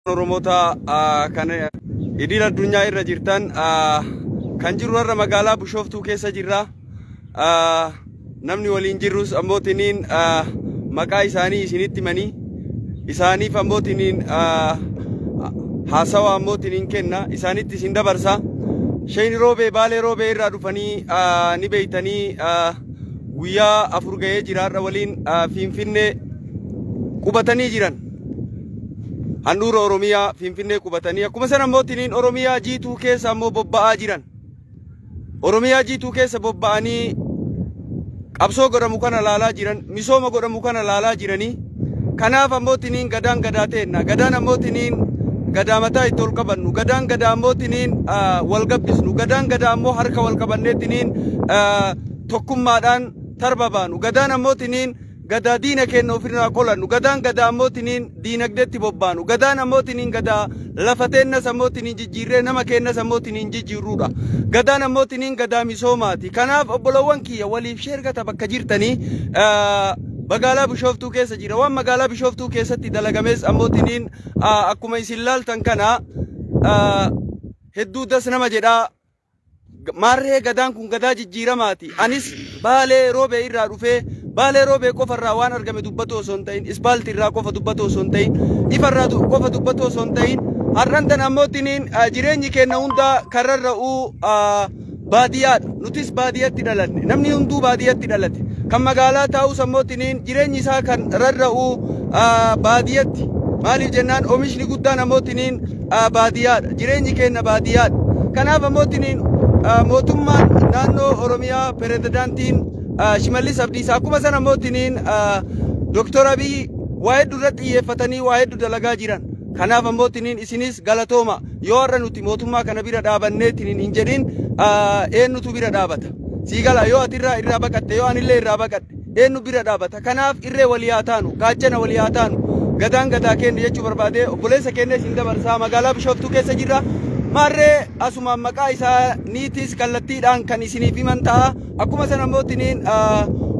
Oromota kan idil addunyaa irra jirtan kan jiru warra magaalaa Bishooftuu keessa jirra. Namni waliin jirrus ammootiin maqaa isaanii isinitti manii isaaniif ammootiin haasawa ammootiin kenna isaanitti isin dabarsa. Shayni roobee baalee roobee irraa dhufanii ni beeytanii guyyaa afur ga'ee jiraarra waliin Finfinnee qubatanii jiran. Handhuura Oromiyaa Finfinnee qubatanii akkuma sana ammootiin Oromiyaa jiituu keessa ammoo bobba'aa jiran. Oromiyaa jiituu keessa bobba'anii qabsoo godhamu kana laalaa jiran, misooma godhamu kana laalaa jiranii. Kanaaf ammootiin gadaan gadaa ta'enna. Gadaan ammootiin gadaa mataa itti ol qabannu. Gadaan gadaa ammootiin wal gabbisnu. Gadaan gadaa ammoo harka wal qabanneetiin tokkummaadhaan tarba baanu. Gadaan ammootiin gadaa diina kenna ofirraa qolannu. Gadaan gadaa ammootiin diinagdeetti bobbaanu. Gadaan ammootiin gadaa lafa teennas ammootiin jijjiirree nama kennas ammootiin jijjiirruudha. Gadaan ammootiin gadaa misoomaati. Kanaaf obbolowwan kiyya waliif sheergata bakka jirtanii magaalaa Bishooftuu keessa jira. Waan magaalaa Bishooftuu keessatti dalagames ammootiin akkuma isin laaltan kana hedduu das nama jedhaa. Maarree gadaan kun gadaa jijjiiramaati. Anis baalee roobee irraa dhufee baalee roobee qofarraa waan argame dubbatu osoo hin ta'in, ispaaltii irraa qofa dubbatu osoo hin ta'in, ifarraa qofa dubbatu osoo hin ta'in, har'antan ammootiin jireenyi keenya hunda karrarra'uu baadiyyaadha. Nutis baadiyyatti dhalanne. Namni hunduu baadiyyatti dhalate. Kan magaalaa taa'us ammootiin jireenyi isaa kan rarra'uu baadiyyatti. Maaliif jennaan oomishni guddaan ammootiin baadiyyaadha. Jireenyi keenya baadiyyaadha. Kanaaf ammootiin mootummaan naannoo Oromiyaa pirezidaantiin Shimallis Abdiisaa akkuma sana ammootiin Dr. Abiy waa hedduu irratti xiyyeeffatanii waa hedduu dalagaa jiran. Kanaaf ammootiin isinis galatooma. Yoo har'a nuti mootummaa kana bira dhaabanneetiin hin jedhin eenyutu bira dhaabata. Siigala yoo ati irraa baqatte yoo anillee irraa baqadhe eenyu bira dhaabata. Kanaaf irree walii haa taanu, gaachana walii haa taanu. Gadaan gadaa keenya jechuu barbaade obboleessa keenya isin dabarsaa magaalaa Bishooftuu keessa jirra. Maarree asuma maqaa isaa niitis kallattiidhaan kan isiniif himan ta'a. Akkuma sana ammootiin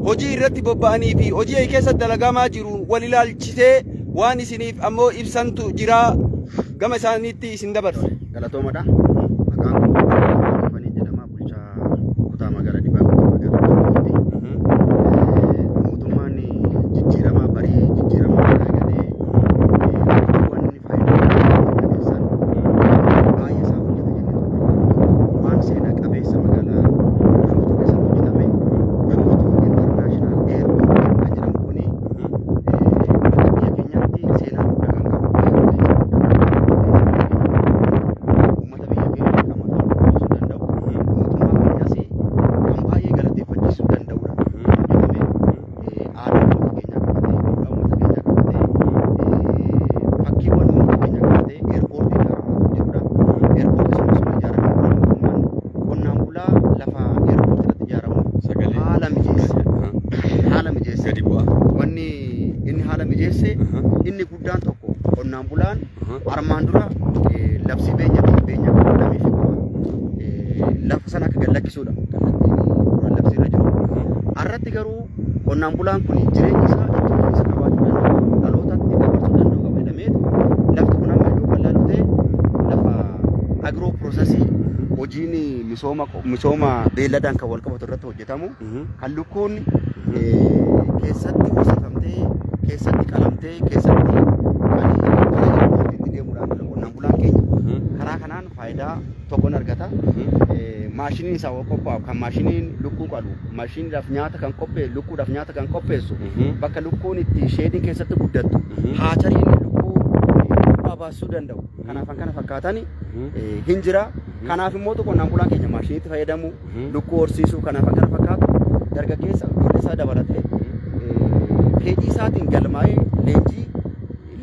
hojii irratti bobba'anii fi hojii keessatti dalagamaa jiru wal ilaalchisee waan isiniif ammoo ibsantu jira. Gama isaaniitti isin dabarsa. Galatoomadha. Maqaan koo Fanii jedhama. Bulchaa kutaa magaalaa Dibaabee magaalaa mootummaan jijjiiramaa barii jijjiiramaa galee wanni faayidaa qabeessan baay'ee isaa hojjeta waan seenaa qabeessa magaalaa Bishooftuu keessatti hojjetame Bishooftuu International Airport kan jedhamu kuni biyya keenyatti seenaa guddaa kan qabu. Uummata biyya keenya kan maqaa danda'u mootummaa keenyas kan baay'ee galateeffachisuu danda'udha. Aadaa uummata keenya qabatee, duudhaa uummata keenya qabatee, fakkiiwwan uummata keenya qabatee eerpoortii ijaaramaa jirudha. Eerpoortii sun ijaaramaa mootummaan qonnaan bulaa lafa eerpoortii irratti ijaaramuuf haala mijeesse. Gadi bu'aa. Wanni inni haala mijeesse inni guddaan tokko qonnaan bulaan armaan dura labsii beenya qabatamiif lafa sana akka gallakkisuudha. Labsii irra jiru. Har'atti garuu qonnaan bulaan kun jireenyi isaa itti fufiinsa qabaachuu danda'u, dhalootatti dabarsuu danda'u qaba jedhamee lafti kun amma yoo bal'aa ta'e lafa agroo piroosesii hojiin misooma beelladaan kan wal qabatu irratti hojjetamu kan lukkuun keessatti horsiifamtee, keessatti qalamtee, keessatti kan itti deemuudhaan qonnaan bulaan keenya karaa kanaan faayidaa tokkoon argata. Maashiniin isaa qophaa'u kan maashiniin lukkuu qalu, maashiniidhaaf nyaata kan qopheessu, lukkuudhaaf nyaata kan qopheessu, bakka lukkuun itti sheediin keessatti guddattu, haachariin lukkuu bu'aa baasuu danda'u. Kanaaf kana fakkaatan hin jira. Kanaaf immoo qonnaan bulaan keenya maashiniitti fayyadamu, lukkuu horsiisuu kanaaf kana fakkaatu dargaggeessa isaa dabalatee fedhii isaatiin galmaa'ee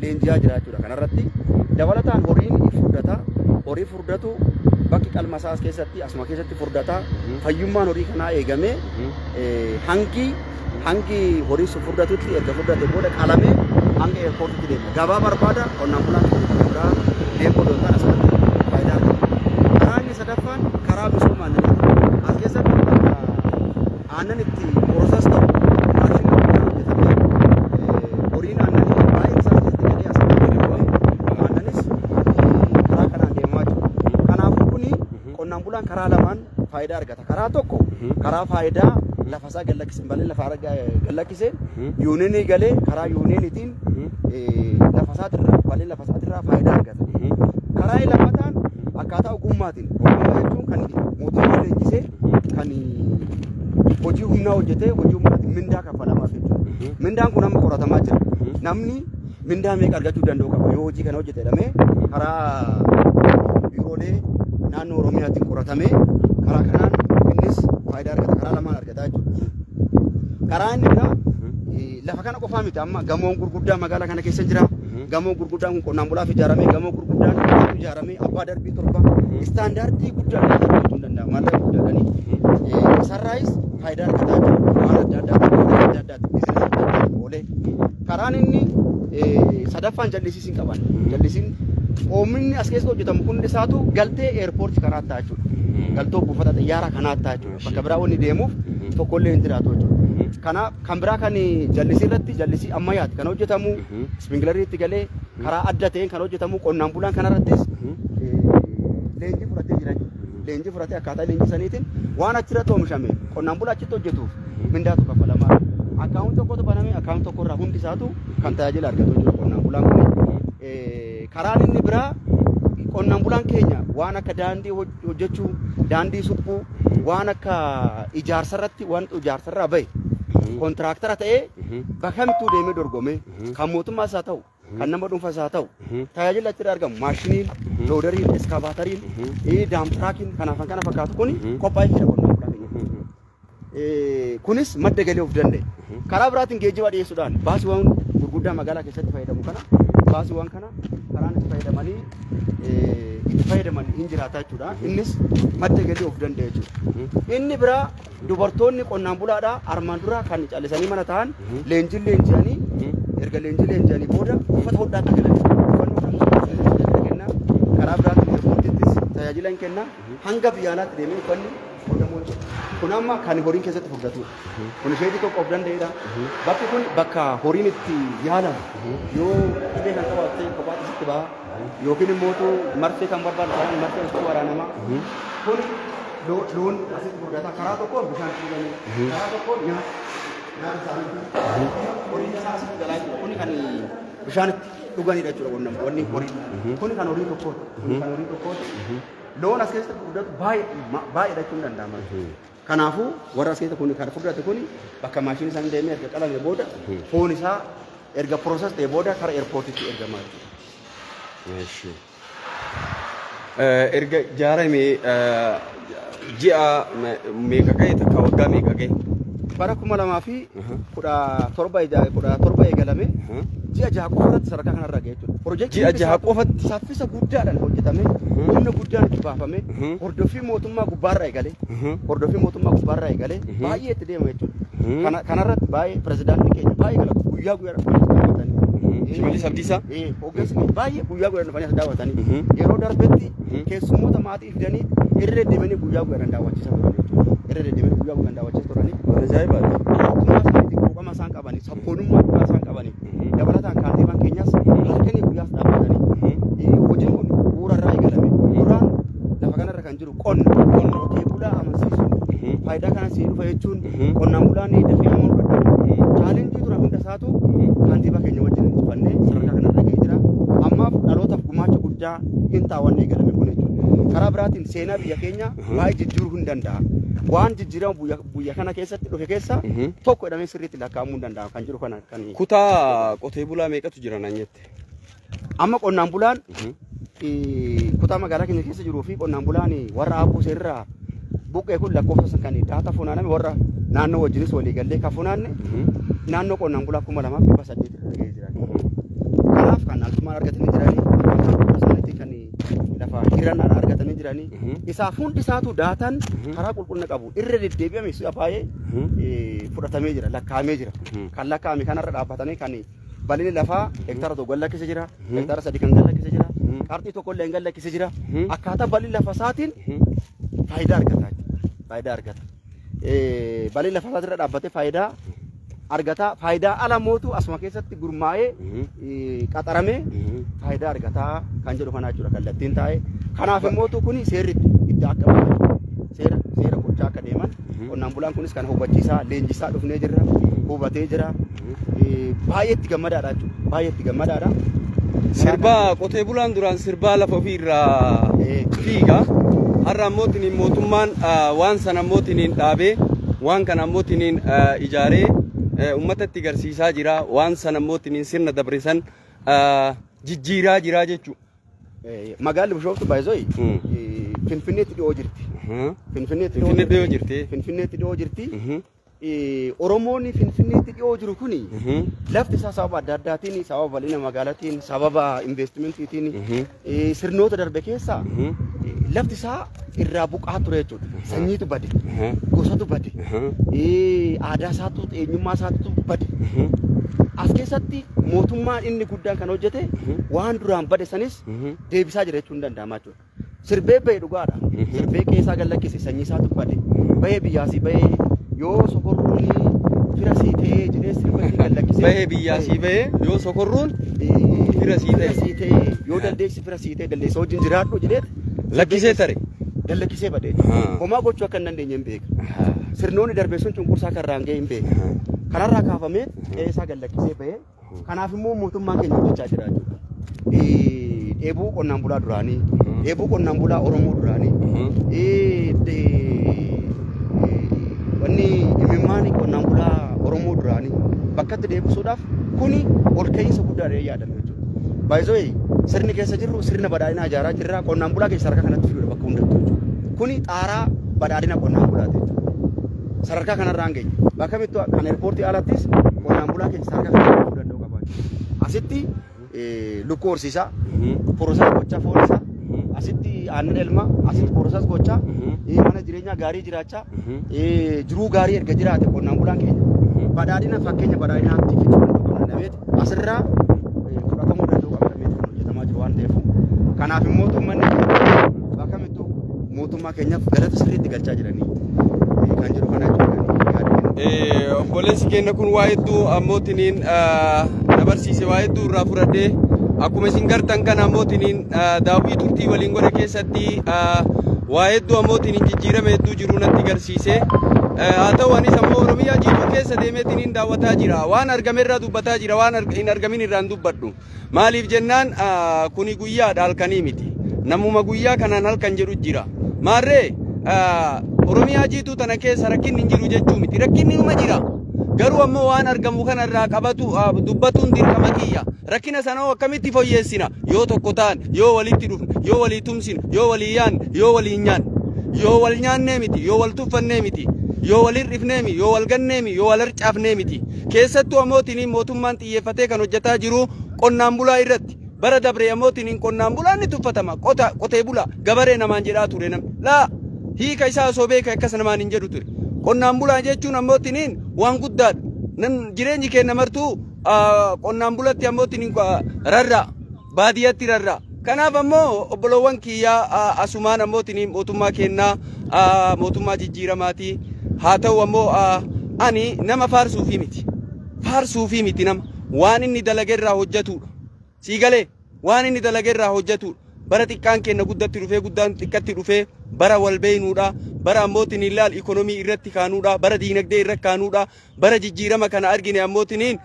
leenji'aa jiraachuudha. Kanarratti dabalataan horiin furdata. Horii furdatu bakki qalma isaas keessatti asuma keessatti furdata. Fayyummaan horii kanaa eegamee hangi horii furdatutti erga furdate booda qalamee hanga eerpoortiitti deema. Gabaa barbaada qonnaan bulaan keenya deemuu danda'an asirratti faayidaa argatu. Karaa inni sadaffaan karaa misooma aannanii as keessatti aannan itti poroosas ta'u maashina guddaa hojjetamee horiin aannanii baay'een isaas keessatti galee asirratti aannanis bulaan karaa lamaan faayidaa argata. Karaa tokko karaa faayidaa lafasaa gallakkiseen balee lafa gallakkiseen yuuniinii galee karaa yuuniiniitiin lafasaatirraa balee lafasaatirraa faayidaa argata. Karaa lammataan akkaataa ogummaatiin ogummaa jechuun kan mootummaa leenjisee kan hojii humnaa hojjetee hojii humnaatiin mindaa kaffalamaa jechuudha. Mindaan kun amma qoratamaa jira. Namni mindaa meeqa argachuu danda'u qaba yoo hojii kana hojjete jedhamee karaa biiroolee naannoo Oromiyaatiin qoratamee karaa kanaan innis faayidaa argata. Karaa lamaan argata jechuudha. Karaa inni biraa lafa kana qofaa miti amma gamoon gurguddaa magaalaa kana keessa jira. Gamoon gurguddaan kun qonnaan bulaaf ijaaramee gamoo gurguddaan ijaaramee abbaa darbii torba istaandaardii guddaa argachuu danda'a. Maallaqa guddaadhaani. Sarraayis faayidaa argataa jiru. Waan adda addaati. Biizinasii adda addaati oolee. Karaan inni sadaffaan jallisiin qaban. Jallisiin oomishni as keessa hojjetamu kun isaatu galtee eerpoortii kanaa ta'a jechuudha. Galtoo buufata xiyyaaraa kanaa ta'a jechuudha. Bakka biraa wanni deemuuf tokkollee hin jiraatu jechuudha. Kanaaf kan biraa kan jallisii irratti jallisii ammayyaati kan hojjetamu ispingilarii itti galee karaa adda ta'een kan hojjetamu qonnaan bulaan kanarrattis leenjii fudhatee jira. Leenjii fudhatee akkaataa leenjii saniitiin waan achirratti oomishame qonnaan bulaa achitti hojjetuuf mindaatu kaffalamaa. Akkaawun tokkotu baname akkaawun tokkorraa hundi isaatu kan tajaajila argatu jechuudha qonnaan bulaan kun. Karaan inni biraa qonnaan bulaan keenya waan akka daandii hojjechuu daandii suphuu waan akka ijaarsarratti waan ijaarsarraa bahe kontiraaktara ta'ee bakka kamittuu deemee dorgomee kan mootummaas haa ta'u kan nama dhuunfaas haa ta'u tajaajila achirraa argamu maashiniin loodariin eskaavatariin daamtiraakiin kanaaf kana fakkaatu kun qophaa'ee jira qonnaan bulaa keenya. Kunis madda galii of danda'e. Karaa biraatiin geejjiba dhiyeessuudhaan baasiiwwan gurguddaa magaalaa keessatti fayyadamu kana baasiiwwan kana karaan itti fayyadamanii hin jiraata jechuudha. Innis madda galii of danda'e jechuudha. Inni biraa dubartoonni qonnaan bulaadhaa armaan dura kan callisanii mana ta'an leenjii leenji'anii erga leenjii leenji'anii booda uffata hodhaatti galanii karaa biraatiin eerpoortiittis tajaajila hin kenna hanga biyya alaatti deemee uffanni hodhamu jechuudha. Kun amma kan horiin keessatti furdatudha. Kun isheetii tokko of danda'edha. Bakki kun bakka horiin itti yaalamu yoo dhibee kan qabaate kophaatti sitti baha yookiin immoo marfee kan barbaadu ta'an marfee itti waraanamaa. Kun loon asitti furdata karaa tokkoon bishaan fuudhanii karaa tokkoon nyaata isaanii horiin isaa asitti galaa jiru. Kun kan bishaan itti dhuganidha jechuudha wanni horii. Kun kan horii tokkooti. Kun kan horii tokkooti. Loon as keessatti furdatu baay'eedha jechuun danda'ama. Kanaafuu warra as keessa kun kan furdate kun bakka maashinii isaan deemee erga qalame booda foon isaa erga pirooses ta'e booda karaa eerpoortiitti ergamaa jechuudha. Erga ijaaramee ji'a meeqa ga'e takka waggaa meeqa ga'e? Bara 2017 eegalame ji'a jaha qofaatti sadarkaa kanarra ga'e jechuudha. Ji'a jaha qofatti saffisa guddaadhaan hojjetame humna guddaan itti baafame hordoffii mootummaa gubbaarraa eegale baay'ee itti deema jechuudha. Kanarratti baay'ee pirezidaantii keenya baay'ee galata guyyaa daawwatanii. Shimallis Abdiisaa hoggansi baay'ee guyyaa dhufanii as daawwatanii yeroo darbetti keessummoota maatii fidanii irra deddeebi'anii guyyaa daawwachiisaa turan jechuudha. Irra deddeebi'anii guyyaa daawwachiisaa turanii. Ajaa'ibaadha. Akkuma isaaniitti quuqama isaan qabanii sabboonummaa dhugaa isaan qabanii dabalataan kaantiibaan keenyas halkanii guyyaas dhaabbatanii hojiin kun bu'uurarraa eegalame. Bu'uuraan lafa kanarra kan jiru qotee bulaa amansiisuun faayidaa kana sii dhufa jechuun qonnaan bulaan dafee amanuu dadhabu. Chaalenjii tura hunda isaatu kaantiibaa keenya wajjin injifannee sadarkaa kanarra ga'ee jira. Ammaaf dhalootaaf gumaacha guddaa hin taawwanne eegalame kun jechuudha. Karaa biraatiin seenaa biyya keenya baay'ee jijjiiruu hin danda'a. Waan jijjiiramu biyya kana keessatti dhufe keessa tokko jedhamee sirriitti lakkaa'amuu hin danda'amu kan jiru kana kan. Kutaa qotee bulaa meeqatu jira naan jette? Amma qonnaan bulaan kutaa magaalaa keenya keessa jiruu fi qonnaan bulaan warra Abbuu Seerraa buqqee kun lakkoofsa kan daata funaaname warra naannoo wajjinis walii gallee kan funaanne naannoo qonnaan bulaa 2800 ga'ee jira. Kanaaf kan altumaan argatanii jiranii isaaniitti kan lafa hirannaan argatanii jiranii isaaf hundi isaatu daataan karaa qulqullina qabu irra deddeebi'ame si'a baay'ee fudhatamee jira lakkaa'amee jira. Kan lakkaa'ame kanarra dhaabbatanii kan bal'inni lafaa hektaara tokko gallakkise jira hektaara 3 kan gallakkise jira qarxii tokko illee gallakkise jira akkaataa bal'inni lafa isaatiin faayidaa argata. Bal'inni lafa isaatirra dhaabbatee faayidaa argataa faayidaa ala mootu asuma keessatti gurmaa'ee qaxaramee faayidaa argataa kan jedhu kana jechuudha kallattiin taa'ee kanaaf mootu kuni seerri itti akka seera gochaa akka deeman qonnaan bulaan kunis kan hubachiisaa leenjisaa dhufnee jirra hubatee jira baay'eetti gammadaadha jechuudha baay'eetti gammadaadha. Sirba qotee bulaan duraan sirbaa lafa ofiirraa fiiga har'a mootiin mootummaan waan sana mootiin dhaabee waan kana mootiin ijaaree ummatatti garsiisaa jira waan sana mootiin sirna dabrisan jijjiiraa jira jechuudha. Magaalli Bishooftu baay'isooyi Finfinneetti dhiyoo jirti. Finfinneetti dhiyoo jirti. Oromoonni Finfinneetti dhiyoo jiru kuni lafti isaa sababa adda addaatiin sababa bal'ina magaalaatiin sababa investimentiitiin sirnoota darbe keessaa lafti isaa irraa buqaa ture jechuudha. Sanyiitu bade, gosatu bade, aadaa isaatu eenyummaa isaatu bade. As keessatti mootummaan inni guddaan kan hojjete waan duraan bade sanis deebisaa jira jechuun danda'ama jechuudha. Sirbee bahee dhugaadha. Sirbee keessaa gallakkise sanyii isaatu bade. Bahee biyyaasii bahee yoo sokorruun fira siitee jedhee sirba gallakkise. Bahee biyyaasii bahee yoo sokorruun fira siitee yoo dandeessi fira siitee dandeessa wajjin jiraadhu jedhee lakkisee tare. Gallakkisee badee. Homaa gochuu akka hin dandeenye hin beeka. Sirnoonni darbee sun cunqursaa kan raangee hin beeka. Kanarraa kaafamee qeessaa gallakkisee bahee kanaaf immoo mootummaan keenya hojjechaa jira jechuudha. Dheebuu qonnaan bulaa duraanii, dheebuu qonnaan bulaa Oromoo duraanii, wanni imimmaan qonnaan bulaa Oromoo duraanii bakkatti deebisuudhaaf kuni ol ka'iinsa guddaadhaan yaadame jechuudha. Baay'isooyi sirni keessa jirru sirna badhaadhinaa ijaaraa jirra qonnaan bulaa keessa sadarkaa kanatti fiduudha bakka hundattuu jechuudha. Kuni xaaraa badhaadhina qonnaan bulaati jechuudha. Sadarkaa kanarraan geenye bakka mittu kan eerpoortii alattis qonnaan bulaa keessa sadarkaa kanatti fiduu danda'u qaba. Asitti lukkuu horsiisaa, porosaas gochaa foon isaa, asitti aannan elmaa, asitti porosaas gochaa, mana jireenyaa gaarii jiraachaa, jiruu gaarii erga jiraate qonnaan bulaan keenya badhaadhina fakkeenya badhaadhinaatti fiduu danda'u qaba. Asirraa fudhatamuu danda'u qaba hojjetamaa jiru waan ta'eef. Kanaaf mootummaan bakka mittu mootummaa keenyaaf galata sirriitti galchaa jiranii kan jedhu kana jechuudha. Obboleessi keenya kun waa hedduu ammootiin dabarsiise waa hedduu irraa fudhadhee akkuma isin gartan kana ammootiin daawwii turtii waliin godhe keessatti waa hedduu ammootiin jijjiirama hedduu jiru natti garsiise. Haa ta'u anis ammoo Oromiyaa jiituu keessa deemeetiin daawwataa jira waan argamerraa dubbataa jira waan hin argamin irraan dubbadhu. Maaliif jennaan kuni guyyaadha halkanii miti. Namuma guyyaa kanaan halkan jedhu jira. Maarree Oromiyaa jiituu tana keessa rakkinni hin jiru jechuu miti. Rakkinni uma jira. Garuu ammoo waan argamu kanarraa qabatu dubbatuun dirqama kiyya. Rakkina sanoo akkamitti fooyyessina yoo tokko ta'an yoo walitti dhufne yoo walii tumsine yoo walii yaanne yoo walii nyaanne yoo wal nyaannee miti yoo wal tuffannee miti yoo wal hir'ifnee miti yoo wal gannee miti yoo wal harcaafnee miti. Keessattuu ammootiin mootummaan xiyyeeffatee kan hojjetaa jiru qonnaan bulaa irratti. Bara dabree ammootiin qonnaan bulaan ni tuffatama qotee bulaa gabaree namaan jedhaa ture namni laa hiika isaa osoo beeka akkas namaan hin jedhu ture. Qonnaan bulaa jechuun ammootiin waan guddaadha. Jireenyi keenya martuu qonnaan bulatti ammootiin rarraa baadiyyaatti rarraa. Kanaaf ammoo obboloowwan kiyyaa asumaan ammootiin mootummaa kennaa mootummaa jijjiiramaatii haa ta'u ammoo ani nama faarsuufii miti nama waan inni dalageerraa hojjetudha. Siigalee waan inni dalageerraa hojjetudha. Bara xiqqaan keenya guddatti dhufee guddaan xiqqatti dhufee bara wal beeynuudha. Bara ammootiin ilaal ikonomii irratti kaanuudha. Bara diinagdee irratti kaanuudha. Bara jijjiirama kana argine ammootiin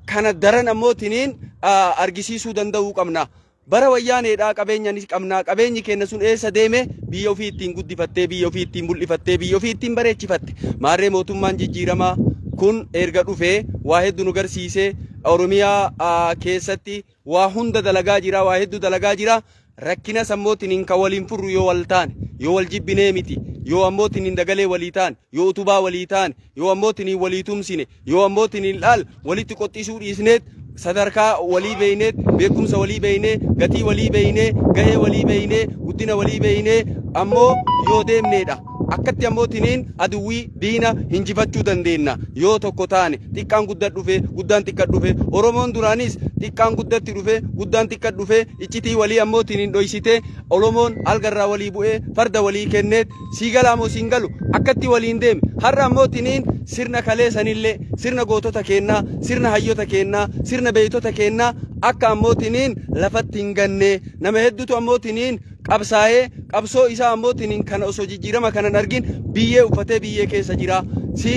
kana daran ammootiin argisiisuu danda'uu qabna. Bara wayyaaneedhaa qabeenya ni qabna. Qabeenyi keenya sun eessa deeme biyya ofii ittiin guddifattee biyya ofii ittiin mul'ifattee biyya ofii ittiin bareechifatte. Maarree mootummaan jijjiiramaa kun erga dhufee waa hedduu nu garsiisee Oromiyaa keessatti waa hunda dalagaa jira waa hedduu dalagaa jira. Rakkina sammootiin kan waliin furru yoo wal taane yoo wal jibbinee miti yoo ammootiin dagalee walii taane yoo utubaa walii taane yoo ammootiin walii tumsine yoo ammootiin laal walitti qoxxisuu dhiisneet sadarkaa walii beeyneet beekumsa walii beeynee gatii walii beeynee gahee walii beeynee guddina walii beeynee ammoo yoo deemneedha akkatti ammootiin aduwwii diina hinjifachuu dandeenya yoo tokko taane xiqqaan guddaan dhufe guddaan xiqqaan dhufe Oromoon duraanis xiqqaan guddatti dhufe guddaan xiqqaan dhufe iccitii walii ammootiin dhoysite Oromoon algarraa walii bu'ee farda walii kenneet siigalaa moo siingalu akkatti waliin deeme har'a ammootiin sirna kalee sanillee sirna gootota kennaa sirna hayyota kennaa sirna beeytota kennaa akka ammootiin lafatti hin ganne nama hedduutu ammootiin qabsaa'ee qabsoo isaa ammootiin kana osoo jijjiirama kanan argin biyyee uffatee biyyee keessa jira si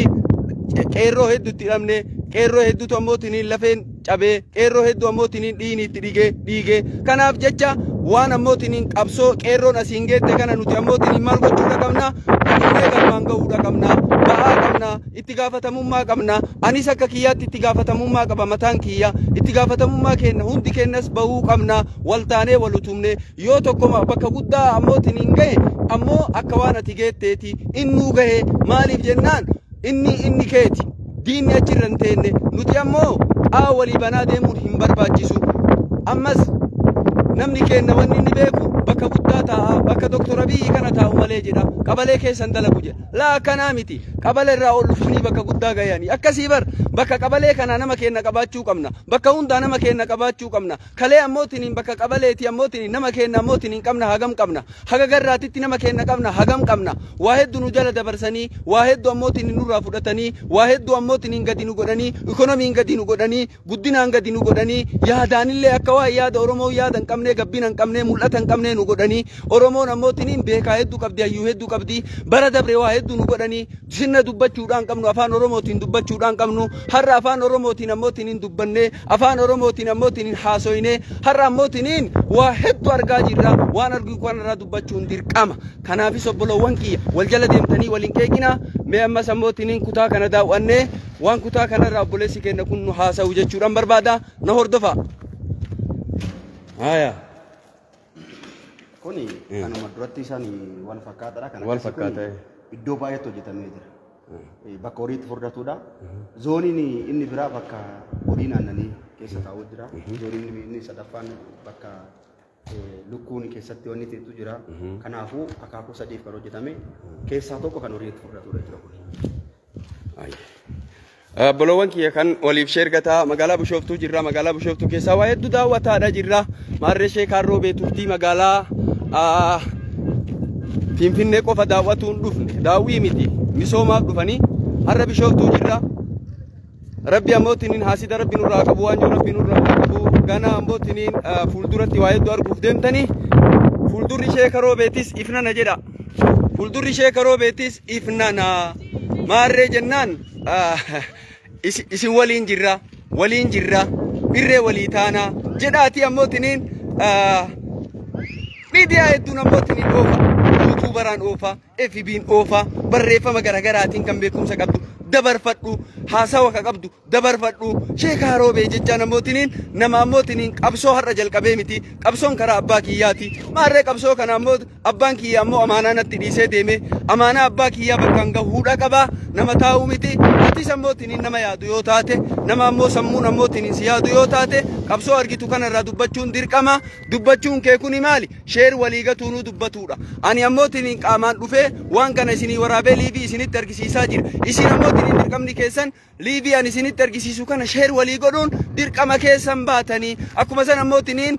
qeerroo hedduutti hidhamne qeerroo hedduutu ammootiin lafeen cabee qeerroo hedduu ammootiin dhiiniitti dhiigee kanaaf jecha waan ammootiin qabsoo qeerroon asiin geette kana nuti ammootiin maal gochuudha qabna ammoolee galmaan ga'uudha qabna ba'aa qabna itti gaafatamummaa qabna anis akka kiyyaatti itti gaafatamummaa qaba mataan kiyya itti gaafatamummaa kenna hundi kennas bahuu qabna waltaanee walutumne yoo tokko bakka guddaa ammootiin ga'e ammoo akka waan ati geetteeti innuu ga'e maaliif jennaan inni keeti diinni achirra hin teenne nuti ammoo qaa walii banaa deemuun hin barbaachisu ammas namni kenna wanni inni beeku bakka guddaa taa'a bakka Dr. Abiy kana taa'u malee jedha qabalee keessan dalagu jedha laa akkanaa miti qabalee irraa ol dhufanii bakka guddaa gayanii akkasii bar bakka qabalee kana nama kenna qabaachuu qabna bakka hundaa nama kenna qabaachuu qabna kalee ammootiin bakka qabaleeti ammootiin nama kenna ammootiin qabna hagam qabna haga garraatitti nama kenna qabna hagam qabna waa hedduu nu jala dabarsanii waa hedduu ammootiin nurraa fudhatanii waa hedduu ammootiin gadi nu godhanii ikonomiin gadi nu godhanii guddinaan gadi nu godhanii yaadaanillee akka waa yaada Oromoo yaada hin qabne gabbina hin qabne mul'ata hin qabne nu godhanii Oromoon ammootiin beekaa hedduu qabdi hayyuu hedduu qabdi bara dabre waa hedduu nu godhanii sirna dubbachuudhaan qabnu afaan Oromootiin dubbachuudhaan qabnu har'a afaan Oromootiin ammootiin dubbanne afaan Oromootiin ammootiin haasoyne har'a ammootiin waa hedduu argaa jirra waan argu kanarraa dubbachuun dirqama kanaafis obbolowwan kiyya wal jala deemtanii waliin qeeqina mee ammas ammootiin kutaa kana daawwanne waan kutaa kanarraa obboleessi keenya kun nu haasa'u jechuudhaan barbaada na hordofa. Haya. Kuni kanuma duratti isaanii wal fakkaataadha kana wal fakkaata iddoo baay'eetti hojjetamee jira. Bakka horiitti furdatuudha. Zooniin inni biraa bakka horii naannanii keessa taa'u jira. Zooniin inni sadaffaan bakka lukkuun keessatti wanni ta'etu jira. Kanaafuu akaakuu sadiif kan hojjetame keessaa tokko kan horiitti furdatuudha jira kun. Bolowwan kiyya kan waliif sheergataa magaalaa Bishooftuu jirra magaalaa Bishooftuu keessaa waa hedduu daawwataadha jirra maarree sheekaarroo beeturtii magaalaa Finfinnee qofa daawwatuun dhufne daawwii miti misoomaaf dhufanii har'a Bishooftuu jirra rabbi ammootiin haasida rabbi nurraa qabu waan jiru rabbi nurraa qabu gana ammootiin fuulduratti waa hedduu arguuf deemtanii fuuldurri sheekaroo beetis ifnana jedha fuuldurri sheekaroo beetis ifnana maarree jennaan isin waliin jirra birree walii taana jedhaati ammootiin miidiyaa hedduun ammootiin oofa yuutuubaraan oofa FB'n oofa barreeffama garagaraatiin kan beekumsa qabdu dabarfadhu haasawa ka qabdu dabarfadhu sheekaaroo bee jechaan ammootiin nama ammootiin qabsoo har'a jalqabee miti qabsoon karaa abbaa kiyyaati maarree qabsoo kana ammoo abbaan kiyya ammoo amaanaa natti dhiisee deeme amaanaa abbaa kiyyaa bakkaan gahuudha qaba nama taa'u miti atis ammootiin nama yaadu yoo taate nama ammoo sammuun ammootiin si yaadu yoo taate qabsoo argitu kanarraa dubbachuun dirqama dubbachuun kee kuni maali sheer walii gatuunuu dubbatuudha ani ammootiin qaamaan dhufee waan kana isinii waraabee liivii isinitti argisiisaa jira isin ammootiin dirqamni keessan liivii ani isinitti argisiisu kana sheer walii godhuun dirqama keessan baatanii akkuma san ammootiin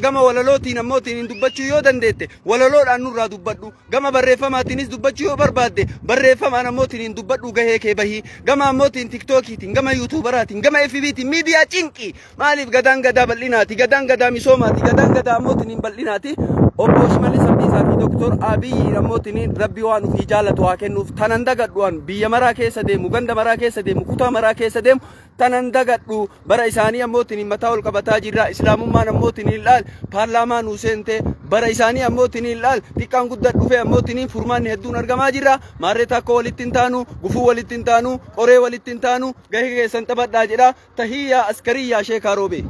gama walalootiin ammootiin dubbachuu yoo dandeette walaloodhaan nurraa dubbadhu gama barreeffamaatiinis dubbachuu yoo barbaadde barreeffamaan ammootiin dubbadhu gahee kee bahii gama ammootiin tiktookiitiin gama yuutuubaraatiin gama FB'tiin miidiyaa cinqii maaliif gadaan gadaa bal'inaati gadaan gadaa misoomaati gadaan gadaa ammootiin bal'inaati obbo Shimallis Abdiisaa fi Dr. Abiy ammootiin rabbi waan ufii jaalatu haa kennuuf tanan dagadhuan biyya maraa keessa deemu ganda maraa keessa deemu kutaa maraa keessa deemu tanan dagadhu bara isaanii ammootiin mataa ol qabataa jirra islaamummaan ammootiin ilaal paarlaamaa nu seente bara isaanii ammootiin ilaal xiqqaan guddaa dhufee ammootiin furmaanni hedduun argamaa jirra maarree takko walitti hin taanu gufuu walitti hin taanu qoree walitti hin taanu gahee keessan taphadhaa jedha tahiyyaa askariyyaa sheekaaroo bee